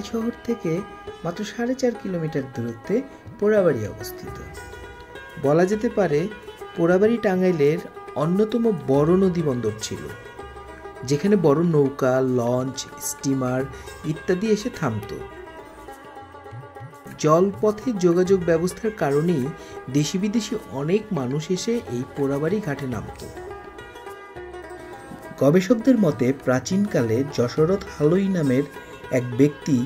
টাঙ্গাইল শহর থেকে মাত্র 4.5 কিলোমিটার দূরত্বে পোড়াবাড়ি অবস্থিত। বলা যেতে পারে পোড়াবাড়ি টাঙ্গাইলের অন্যতম বড় নদী বন্দর ছিল, যেখানে বড় নৌকা, লঞ্চ, স্টিমার ইত্যাদি এসে থামত। জলপথে যোগাযোগ ব্যবস্থার কারণেই দেশি বিদেশি অনেক মানুষ এসে এই পোড়াবাড়ি ঘাটে নামত। গবেষকদের মতে প্রাচীনকালে যশরথ হালই নামের এক ব্যক্তি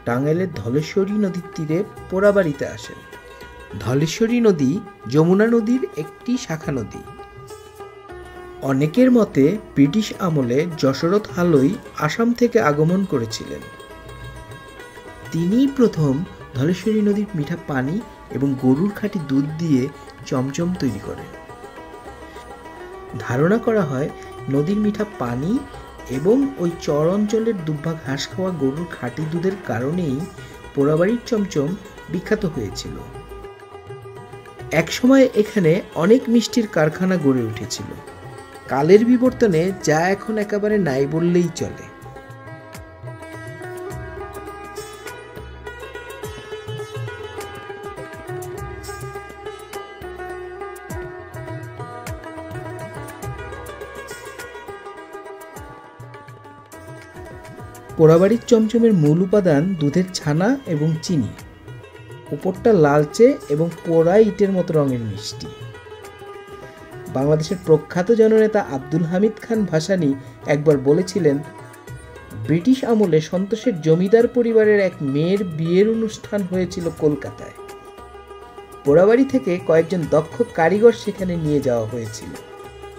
টাঙ্গাইলের ধলেশ্বরী নদীর তীরে পোড়াবাড়িতে আসেন। ধলেশ্বরী নদী যমুনা নদীর একটি শাখা নদী। অনেকের মতে ব্রিটিশ আমলে যশরথ হালই আসাম থেকে আগমন করেছিলেন। তিনিই প্রথম ধলেশ্বরী নদীর মিঠা পানি এবং গরুর খাঁটি দুধ দিয়ে চমচম তৈরি করেন। ধারণা করা হয় নদীর মিঠা পানি এবং ওই চর অঞ্চলের দুব্বা ঘাস খাওয়া গরুর খাঁটি দুধের কারণেই পোড়াবাড়ির চমচম বিখ্যাত হয়েছিল। একসময় এখানে অনেক মিষ্টির কারখানা গড়ে উঠেছিল। কালের বিবর্তনে যা এখন একেবারে নাই বললেই চলে। পোড়াবাড়ির চমচমের মূল উপাদান দুধের ছানা এবং চিনি, উপরটা লালচে এবং পোড়া ইটের মতো রঙের মিষ্টি। বাংলাদেশের প্রখ্যাত জননেতা আব্দুল হামিদ খান ভাসানী একবার বলেছিলেন, ব্রিটিশ আমলে সন্তোষের জমিদার পরিবারের এক মেয়ের বিয়ের অনুষ্ঠান হয়েছিল কলকাতায়। পোড়াবাড়ি থেকে কয়েকজন দক্ষ কারিগর সেখানে নিয়ে যাওয়া হয়েছিল,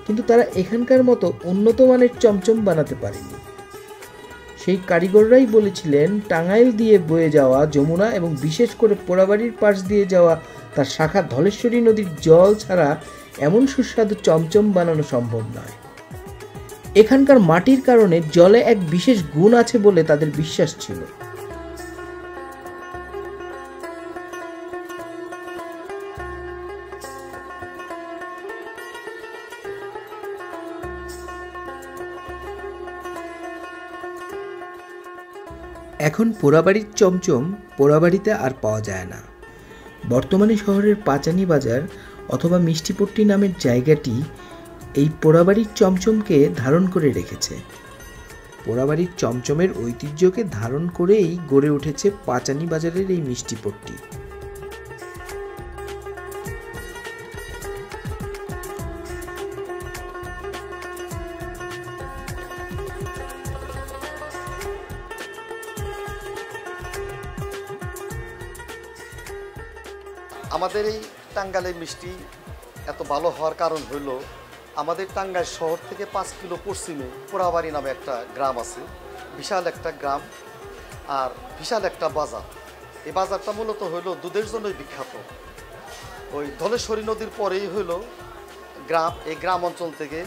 কিন্তু তারা এখানকার মতো উন্নত মানের চমচম বানাতে পারেনি। সেই কারিগররাই বলেছিলেন টাঙ্গাইল দিয়ে বয়ে যাওয়া যমুনা এবং বিশেষ করে পোড়াবাড়ির পাশ দিয়ে যাওয়া তার শাখা ধলেশ্বরী নদীর জল ছাড়া এমন সুস্বাদু চমচম বানানো সম্ভব নয়। এখানকার মাটির কারণে জলে এক বিশেষ গুণ আছে বলে তাদের বিশ্বাস ছিল। এখন পোড়াবাড়ির চমচম পোড়াবাড়িতে আর পাওয়া যায় না। বর্তমানে শহরের পাচানি বাজার অথবা মিষ্টিপট্টি নামের জায়গাটি এই পোড়াবাড়ির চমচমকে ধারণ করে রেখেছে। পোড়াবাড়ির চমচমের ঐতিহ্যকে ধারণ করেই গড়ে উঠেছে পাচানি বাজারের এই মিষ্টিপট্টি। আমাদের এই টাঙ্গাইলের মিষ্টি এত ভালো হওয়ার কারণ হইল, আমাদের টাঙ্গাইল শহর থেকে 5 কিলো পশ্চিমে পোড়াবাড়ি নামে একটা গ্রাম আছে। বিশাল একটা গ্রাম আর বিশাল একটা বাজার। এই বাজারটা মূলত হইল দুধের জন্যই বিখ্যাত। ওই ধলেশ্বরী নদীর পরেই হইল গ্রাম। এই গ্রাম অঞ্চল থেকে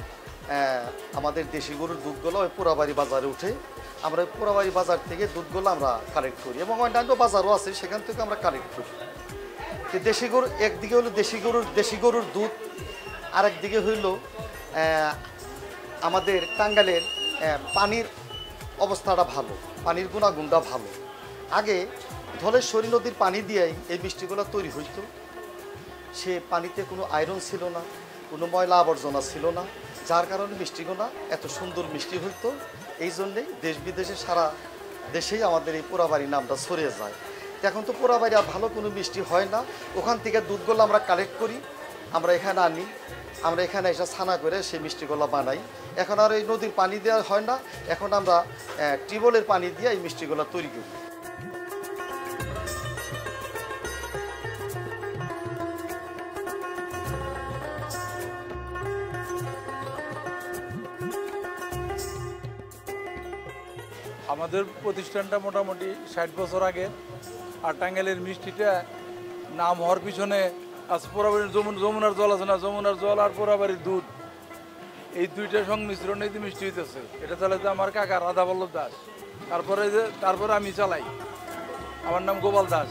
আমাদের দেশি গরুর দুধগুলো ওই পোড়াবাড়ি বাজারে উঠে। আমরা ওই পোড়াবাড়ি বাজার থেকে দুধগুলো আমরা কালেক্ট করি এবং অন্যান্য বাজারও আছে, সেখান থেকে আমরা কালেক্ট করি। দেশি গরু একদিকে হলো দেশি গরুর দুধ, আর একদিকে হইল আমাদের টাঙ্গাইলের পানির অবস্থাটা ভালো, পানির গুণাগুণটা ভালো। আগে ধলেশ্বরী নদীর পানি দিয়েই এই মিষ্টিগুলো তৈরি হইতো। সে পানিতে কোনো আয়রন ছিল না, কোনো ময়লা আবর্জনা ছিল না, যার কারণে মিষ্টিগুলো এত সুন্দর মিষ্টি হইতো। এই জন্যেই দেশ বিদেশে সারা দেশেই আমাদের এই পোড়াবাড়ি নামটা ছড়িয়ে যায়। এখন তো পোড়াবাড়ি আর ভালো কোনো মিষ্টি হয় না। ওখান থেকে দুধগুলো আমরা কালেক্ট করি, আমরা এখানে আনি, আমরা এখানে এসে ছানা করে সেই মিষ্টিগুলো বানাই। এখন আর এই নদীর পানি দেওয়া হয় না, এখন আমরা টিউবওয়েলের পানি দিয়ে এই মিষ্টিগুলো তৈরি করি। আমাদের প্রতিষ্ঠানটা মোটামুটি 60 বছর আগে। আর টাঙ্গাইলের মিষ্টিটা নাম হওয়ার পিছনে আজ পোড়াবাড়ির যমুনার জল আছে না, যমুনার জল আর পোড়াবাড়ির দুধ, এই দুইটার সংমিশ্রণে মিষ্টি হইতেছে। এটা চালাইতে আমার কাকা রাধাবল্লভ দাস, তারপরে আমি চালাই। আমার নাম গোপাল দাস।